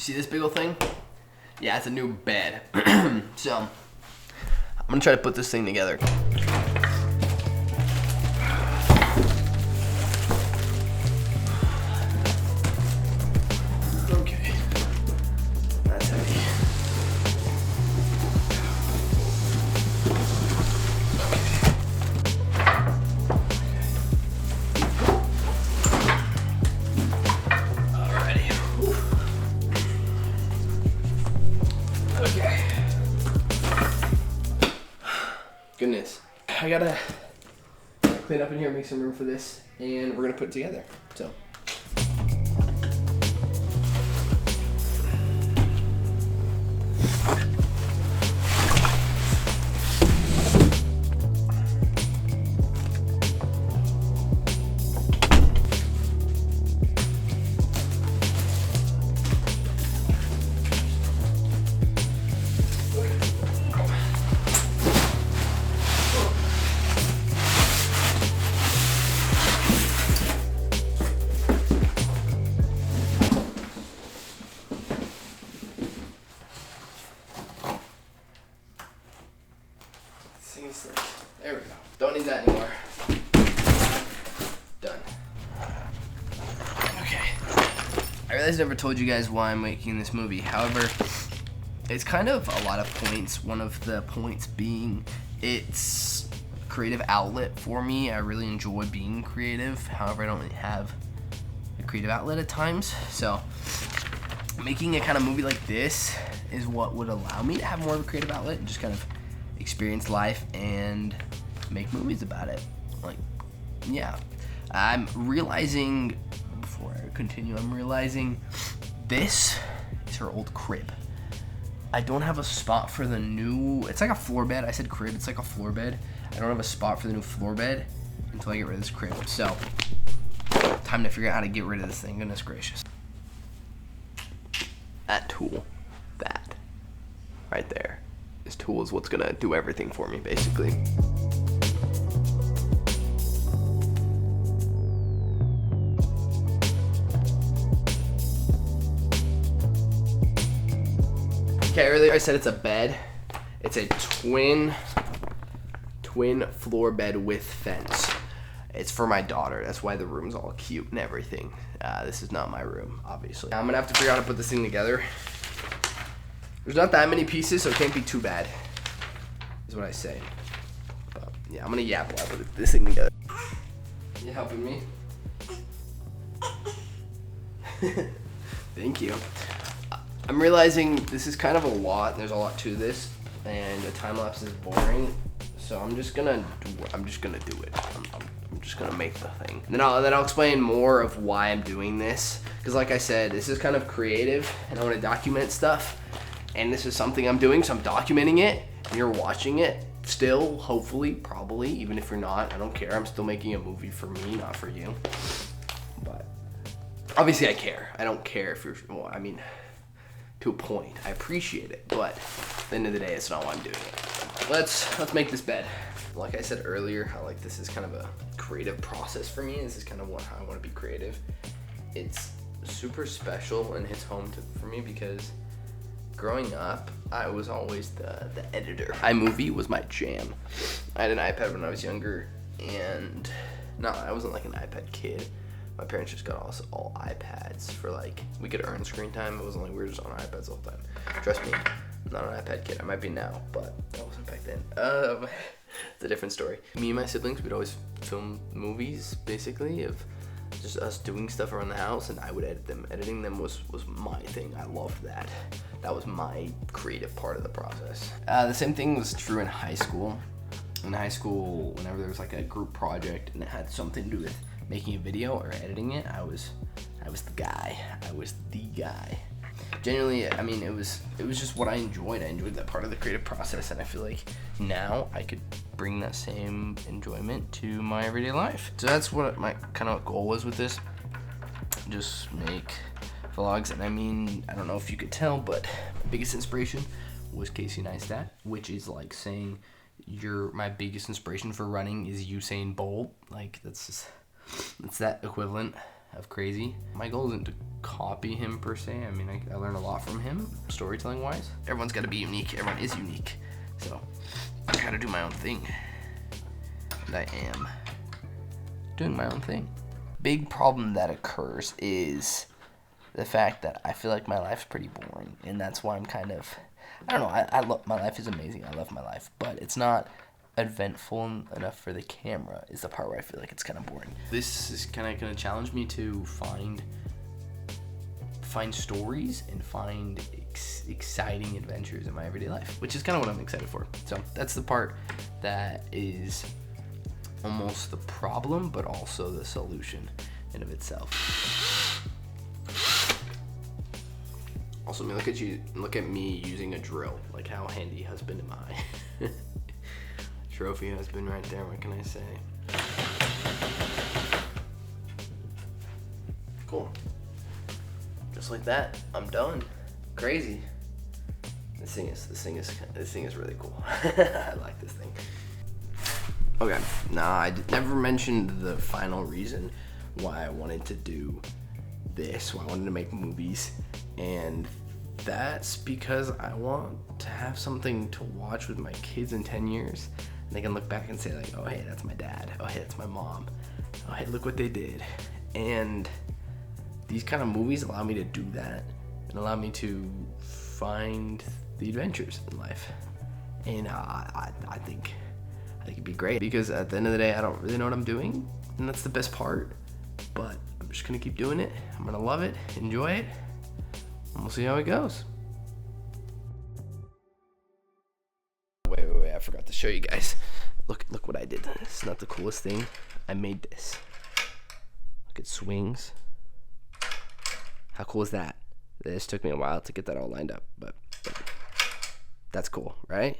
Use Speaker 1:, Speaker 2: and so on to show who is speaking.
Speaker 1: see this big old thing? Yeah, it's a new bed. So, I'm gonna try to put this thing together. Okay. That's heavy. Okay. Goodness. I gotta clean up in here, make some room for this, and we're gonna put it together. So. There we go. Don't need that anymore. Done. Okay. I realize I never told you guys why I'm making this movie. However, it's kind of a lot of points. One of the points being it's a creative outlet for me. I really enjoy being creative. However, I don't really have a creative outlet at times. So making a kind of movie like this is what would allow me to have more of a creative outlet and just kind of experience life and make movies about it. Like, yeah. I'm realizing, before I continue, I'm realizing this is her old crib. I don't have a spot for the new, it's like a floor bed. I said crib, it's like a floor bed. I don't have a spot for the new floor bed until I get rid of this crib. So, time to figure out how to get rid of this thing, goodness gracious. That tool, that, right there. This tool is what's gonna do everything for me, basically. Okay, earlier I said it's a bed. It's a twin floor bed with fence. It's for my daughter. That's why the room's all cute and everything. This is not my room, obviously. I'm gonna have to figure out how to put this thing together. There's not that many pieces, so it can't be too bad, is what I say. But, yeah, I'm gonna yap while I put this thing together. You helping me? Thank you. I'm realizing this is kind of a lot. There's a lot to this, and a time lapse is boring. So I'm just gonna do it. I'm just gonna make the thing. And then I'll explain more of why I'm doing this. Because like I said, this is kind of creative, and I want to document stuff. And this is something I'm doing, so I'm documenting it, and you're watching it still, hopefully, probably, even if you're not, I don't care. I'm still making a movie for me, not for you. But obviously I care. I don't care if you're, well, I mean, to a point. I appreciate it, but at the end of the day, it's not why I'm doing it. Let's make this bed. Like I said earlier, how like this is kind of a creative process for me. This is kind of how I want to be creative. It's super special and hits home for me because growing up, I was always the editor. iMovie was my jam. I had an iPad when I was younger, and no, I wasn't like an iPad kid. My parents just got us all iPads for like, we could earn screen time. It wasn't like we were just on iPads all the time. Trust me, I'm not an iPad kid. I might be now, but I wasn't back then. It's a different story. Me and my siblings, we'd always film movies, basically, of just us doing stuff around the house, and I would edit them. Editing them was my thing. I loved that. That was my creative part of the process. The same thing was true in high school. In high school, whenever there was like a group project and it had something to do with making a video or editing it, I was the guy. I was the guy. Genuinely, I mean, it was just what I enjoyed. I enjoyed that part of the creative process, and I feel like now I could bring that same enjoyment to my everyday life. So that's what my kind of goal was with this. Just make vlogs, and I mean, I don't know if you could tell, but my biggest inspiration was Casey Neistat, which is like saying my biggest inspiration for running is Usain Bolt. Like that's that equivalent. of crazy. My goal isn't to copy him per se. I mean, I learn a lot from him, storytelling wise. Everyone's gotta be unique. Everyone is unique. So I gotta do my own thing. And I am doing my own thing. Big problem that occurs is the fact that I feel like my life's pretty boring, and that's why I'm kind of, I don't know, I love, my life is amazing, I love my life, but it's not eventful enough for the camera is the part where I feel like it's kind of boring. This is kind of going to challenge me to find stories and find exciting adventures in my everyday life, which is kind of what I'm excited for. So that's the part that is almost the problem, but also the solution in of itself. Also, I mean, look at me using a drill. Like, how handy husband am I? Trophy husband right there, what can I say? Cool. Just like that, I'm done. Crazy. This thing is really cool. I like this thing. Okay, nah, I never mentioned the final reason why I wanted to do this, why I wanted to make movies, and that's because I want to have something to watch with my kids in 10 years, and they can look back and say like, oh hey, that's my dad, oh hey, that's my mom, oh hey, look what they did. And these kind of movies allow me to do that and allow me to find the adventures in life, and I think it'd be great, because at the end of the day I don't really know what I'm doing, and that's the best part, but I'm just gonna keep doing it. I'm gonna love it, enjoy it, and we'll see how it goes. Wait, I forgot to show you guys. Look what I did. This is not the coolest thing. I made this. Look, it swings. How cool is that? This took me a while to get that all lined up, but that's cool, right?